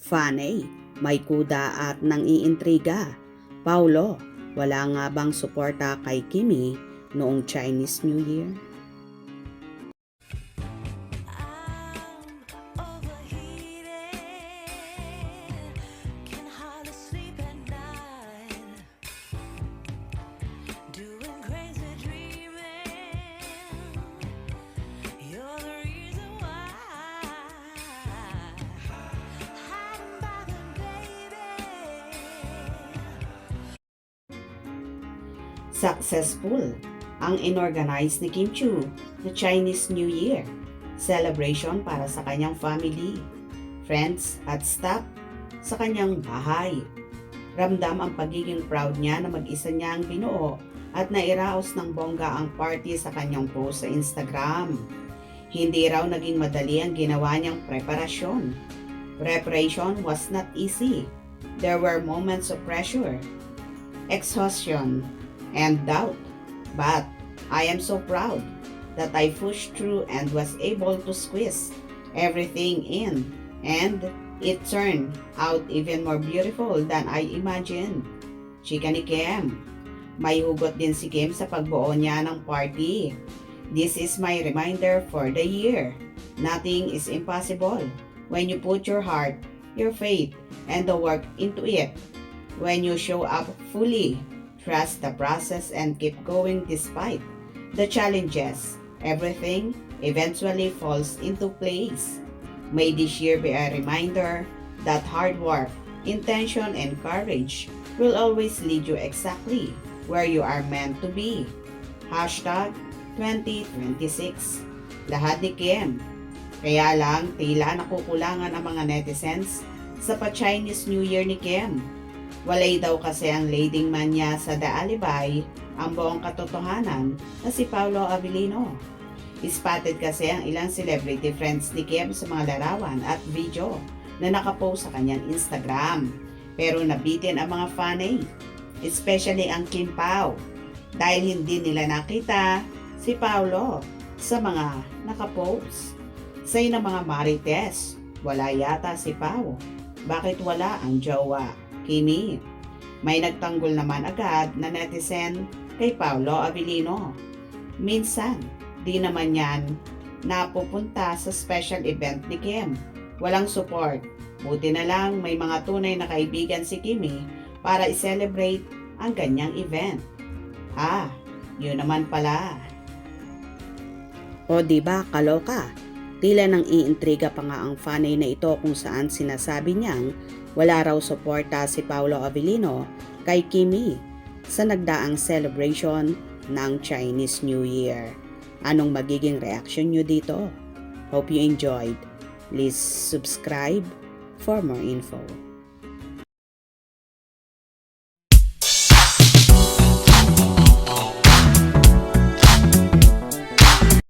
Fanny, may kuda at nang-iintriga. Paulo, wala nga bang suporta kay Kimi noong Chinese New Year? Successful ang inorganize ni Kim Chiu na Chinese New Year celebration para sa kanyang family, friends at staff sa kanyang bahay. Ramdam ang pagiging proud niya na mag-isa niya ang binuo at nairaos ng bongga ang party sa kanyang post sa Instagram. Hindi raw naging madali ang ginawa niyang preparasyon. Preparation was not easy. There were moments of pressure, exhaustion, and doubt. But I am so proud that I pushed through and was able to squeeze everything in, and it turned out even more beautiful than I imagined. Chika ni Kim. May hugot din si Kim sa pagbuo niya ng party. This is my reminder for the year. Nothing is impossible when you put your heart, your faith, and the work into it. When you show up fully, trust the process and keep going despite the challenges. Everything eventually falls into place. May this year be a reminder that hard work, intention, and courage will always lead you exactly where you are meant to be. Hashtag 2026. Lahat ni Kim. Kaya lang tila nakukulangan ang mga netizens sa pa-Chinese New Year ni Kim. Walay daw kasi ang leading man niya sa The Alibay, ang buong katotohanan na si Paolo Abilino. Spotted kasi ang ilang celebrity friends ni Kim sa mga larawan at video na nakapost sa kanyang Instagram. Pero nabitin ang mga fanay, especially ang Kim Pao, dahil hindi nila nakita si Paolo sa mga nakapost. Say ng mga marites, wala yata si Pao. Bakit wala ang jowa Kimi? May nagtanggol naman agad na netizen kay Paolo Abilino. Minsan, di naman yan napupunta sa special event ni Kim. Walang support. Buti na lang may mga tunay na kaibigan si Kimi para i-celebrate ang kanyang event. Yun naman pala. O diba kaloka? Tila nang iintriga pa nga ang fanay na ito kung saan sinasabi niyang wala raw suporta si Paolo Abilino kay Kimi sa nagdaang celebration ng Chinese New Year. Anong magiging reaction nyo dito? Hope you enjoyed. Please subscribe for more info.